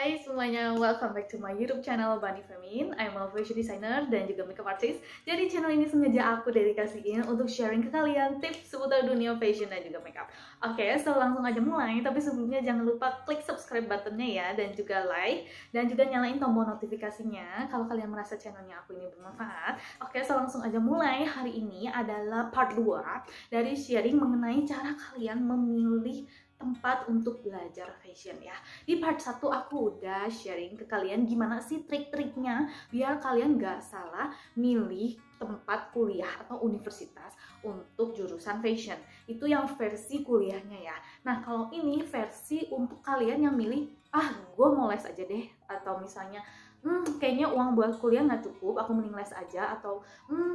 Hai semuanya, welcome back to my YouTube channel Bunny Femin. I'm a fashion designer dan juga makeup artist. Jadi channel ini sengaja aku dedikasiin untuk sharing ke kalian tips seputar dunia fashion dan juga makeup. Oke, so langsung aja mulai. Tapi sebelumnya jangan lupa klik subscribe buttonnya ya, dan juga like, dan juga nyalain tombol notifikasinya kalau kalian merasa channelnya aku ini bermanfaat. Oke, so langsung aja mulai. Hari ini adalah part 2 dari sharing mengenai cara kalian memilih tempat untuk belajar fashion ya. Di part 1 aku udah sharing ke kalian gimana sih trik-triknya biar kalian gak salah milih tempat kuliah atau universitas untuk jurusan fashion. Itu yang versi kuliahnya ya. Nah kalau ini versi untuk kalian yang milih, gue mau les aja deh, atau misalnya kayaknya uang buat kuliah nggak cukup, aku mending les aja, atau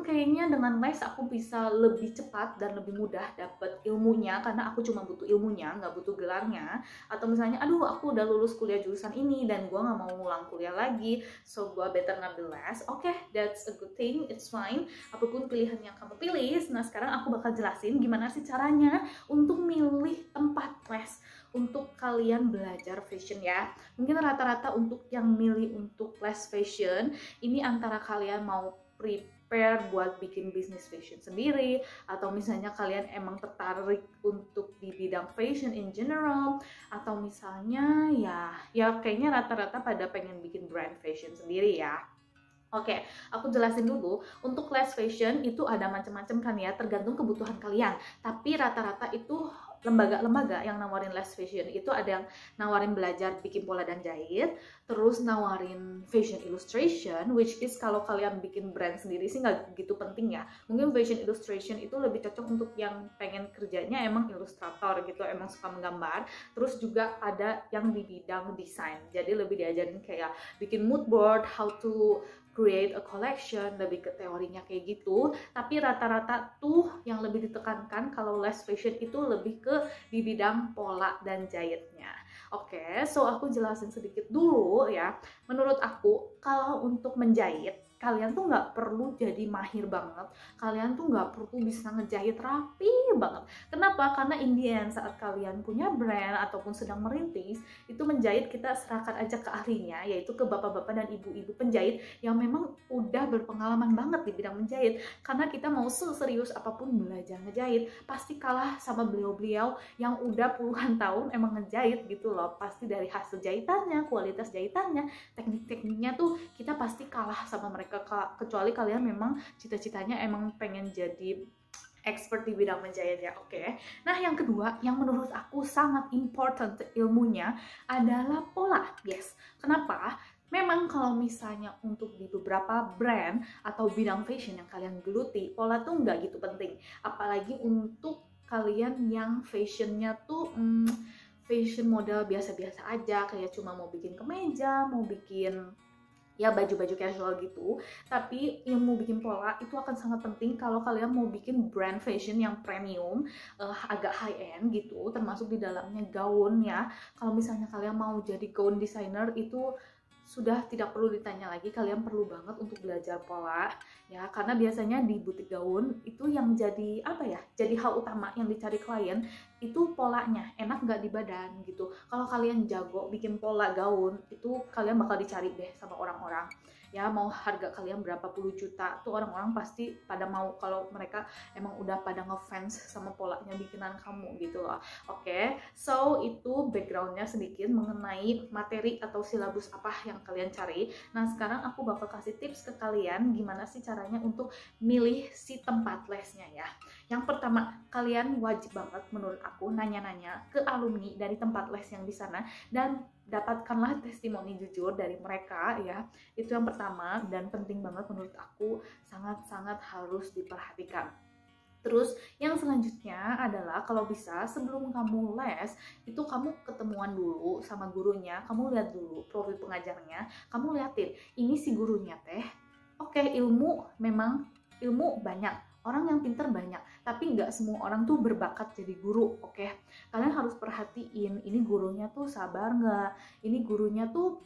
kayaknya dengan les aku bisa lebih cepat dan lebih mudah dapet ilmunya karena aku cuma butuh ilmunya, nggak butuh gelarnya. Atau misalnya, aku udah lulus kuliah jurusan ini dan gue nggak mau ngulang kuliah lagi, so gue better ngambil les. Oke, that's a good thing, it's fine. Apapun pilihan yang kamu pilih, nah sekarang aku bakal jelasin gimana sih caranya untuk milih tempat les untuk kalian belajar fashion ya. Mungkin rata-rata untuk yang milih untuk les fashion ini antara kalian mau prepare buat bikin bisnis fashion sendiri, atau misalnya kalian emang tertarik untuk di bidang fashion in general, atau misalnya ya kayaknya rata-rata pada pengen bikin brand fashion sendiri ya. Oke, aku jelasin dulu. Untuk les fashion itu ada macam-macam kan ya, tergantung kebutuhan kalian. Tapi rata-rata itu lembaga-lembaga yang nawarin les fashion itu ada yang nawarin belajar bikin pola dan jahit, terus nawarin fashion illustration, which is kalau kalian bikin brand sendiri sih nggak gitu penting ya. Mungkin fashion illustration itu lebih cocok untuk yang pengen kerjanya emang ilustrator gitu, emang suka menggambar. Terus juga ada yang di bidang desain, jadi lebih diajarin kayak bikin mood board, how to create a collection, lebih ke teorinya kayak gitu. Tapi rata-rata tuh yang lebih ditekankan kalau les fashion itu lebih ke di bidang pola dan jahitnya. Oke, so aku jelasin sedikit dulu ya. Menurut aku, kalau untuk menjahit, kalian tuh nggak perlu jadi mahir banget, kalian tuh nggak perlu bisa ngejahit rapi banget. Kenapa? Karena in the end, saat kalian punya brand ataupun sedang merintis, itu menjahit kita serahkan aja ke ahlinya, yaitu ke bapak-bapak dan ibu-ibu penjahit yang memang udah berpengalaman banget di bidang menjahit. Karena kita mau serius apapun belajar ngejahit, pasti kalah sama beliau-beliau yang udah puluhan tahun emang ngejahit gitu loh. Pasti dari hasil jahitannya, kualitas jahitannya, teknik-tekniknya tuh kita pasti kalah sama mereka, kecuali kalian memang cita-citanya emang pengen jadi expert di bidang menjahit ya. Oke. Nah yang kedua yang menurut aku sangat important ilmunya adalah pola. Yes. Kenapa? Memang kalau misalnya untuk di beberapa brand atau bidang fashion yang kalian geluti, pola tuh nggak gitu penting. Apalagi untuk kalian yang fashionnya tuh fashion model biasa-biasa aja, kayak cuma mau bikin kemeja, mau bikin ya baju-baju casual gitu. Tapi ilmu bikin pola itu akan sangat penting kalau kalian mau bikin brand fashion yang premium, agak high end gitu, termasuk di dalamnya gaun ya. Kalau misalnya kalian mau jadi gaun designer itu sudah tidak perlu ditanya lagi, kalian perlu banget untuk belajar pola ya, karena biasanya di butik gaun itu yang jadi jadi hal utama yang dicari klien itu polanya enak nggak di badan gitu. Kalau kalian jago bikin pola gaun itu kalian bakal dicari deh sama orang-orang ya, mau harga kalian berapa puluh juta tuh orang-orang pasti pada mau kalau mereka emang udah pada ngefans sama polanya bikinan kamu gitu loh. Oke, so itu backgroundnya sedikit mengenai materi atau silabus apa yang kalian cari. Nah sekarang aku bakal kasih tips ke kalian gimana sih caranya untuk milih si tempat lesnya ya. Yang pertama, kalian wajib banget menurut aku nanya-nanya ke alumni dari tempat les yang di sana dan dapatkanlah testimoni jujur dari mereka ya. Itu yang pertama dan penting banget menurut aku, sangat-sangat harus diperhatikan. Terus yang selanjutnya adalah kalau bisa sebelum kamu les itu kamu ketemuan dulu sama gurunya, kamu lihat dulu profil pengajarnya, kamu liatin ini si gurunya teh oke, memang ilmu banyak, orang yang pinter banyak, tapi nggak semua orang tuh berbakat jadi guru. Oke, kalian harus perhatiin ini gurunya tuh sabar nggak, ini gurunya tuh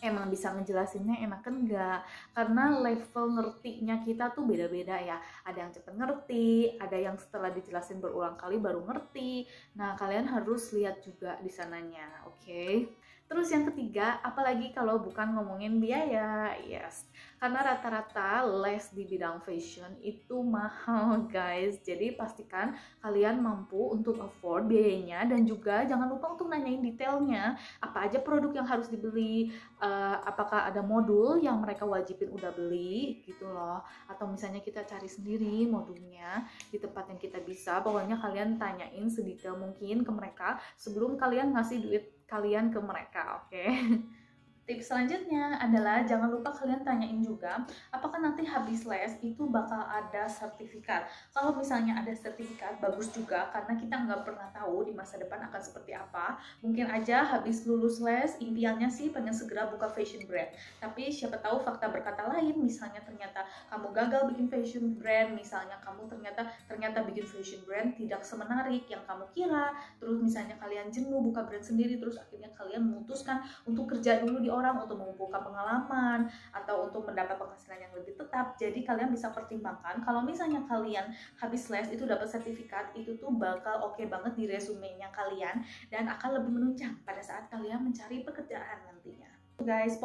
emang bisa ngejelasinnya enak kan enggak, karena level ngertinya kita tuh beda-beda ya. Ada yang cepet ngerti, ada yang setelah dijelasin berulang kali baru ngerti. Nah kalian harus lihat juga di sananya. Oke. Terus yang ketiga, apalagi kalau bukan ngomongin biaya, yes. Karena rata-rata les di bidang fashion itu mahal guys. Jadi pastikan kalian mampu untuk afford biayanya, dan juga jangan lupa untuk nanyain detailnya. Apa aja produk yang harus dibeli, apakah ada modul yang mereka wajibin udah beli gitu loh. Atau misalnya kita cari sendiri modulnya di tempat yang kita bisa. Pokoknya kalian tanyain sedetail mungkin ke mereka sebelum kalian ngasih duit kalian ke mereka, oke? Tips selanjutnya adalah jangan lupa kalian tanyain juga apakah nanti habis les itu bakal ada sertifikat. Kalau misalnya ada sertifikat, bagus juga, karena kita nggak pernah tahu di masa depan akan seperti apa. Mungkin aja habis lulus les impiannya sih pengen segera buka fashion brand, tapi siapa tahu fakta berkata lain. Misalnya ternyata kamu gagal bikin fashion brand, misalnya kamu ternyata bikin fashion brand tidak semenarik yang kamu kira. Terus misalnya kalian jenuh buka brand sendiri, terus akhirnya kalian memutuskan untuk kerja dulu di orang untuk mengumpulkan pengalaman atau untuk mendapat penghasilan yang lebih tetap. Jadi kalian bisa pertimbangkan kalau misalnya kalian habis les itu dapat sertifikat, itu tuh bakal oke banget di resumenya kalian dan akan lebih menunjang pada saat kalian mencari pekerjaan nantinya. Guys,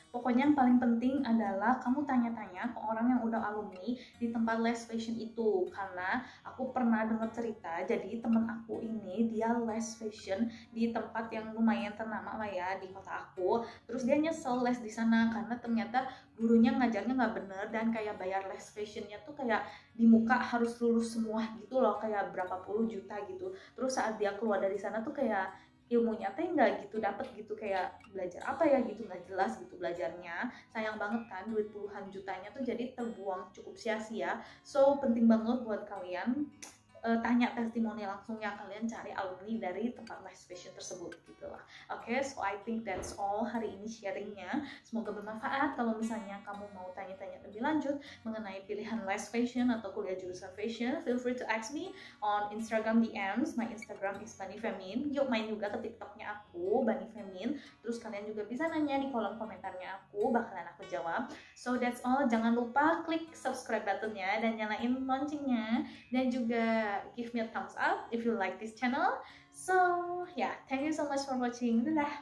pokoknya yang paling penting adalah kamu tanya-tanya ke orang yang udah alumni di tempat les fashion itu. Karena aku pernah dengar cerita, jadi temen aku ini dia les fashion di tempat yang lumayan ternama lah ya di kota aku. Terus dia nyesel les di sana karena ternyata gurunya ngajarnya nggak bener, dan kayak bayar les fashionnya tuh kayak di muka harus lulus semua gitu loh, kayak berapa puluh juta gitu. Terus saat dia keluar dari sana tuh kayak ilmunya teh nggak gitu dapet gitu, kayak belajar apa ya gitu, nggak jelas gitu belajarnya. Sayang banget kan, duit puluhan jutanya tuh jadi terbuang cukup sia-sia. So penting banget buat kalian tanya testimoni langsung yang kalian cari alumni dari tempat les fashion tersebut gitu lah. Oke, so I think that's all hari ini sharingnya. Semoga bermanfaat. Kalau misalnya kamu mau tanya-tanya lebih lanjut mengenai pilihan les fashion atau kuliah jurusan fashion, feel free to ask me on Instagram DMs. My Instagram is Bani Femin. Yuk main juga ke TikToknya aku, Bani Femin. Terus kalian juga bisa nanya di kolom komentarnya aku, bakalan aku jawab. So that's all. Jangan lupa klik subscribe buttonnya dan nyalain loncengnya, dan juga give me a thumbs up if you like this channel. So yeah, thank you so much for watching. Dadah.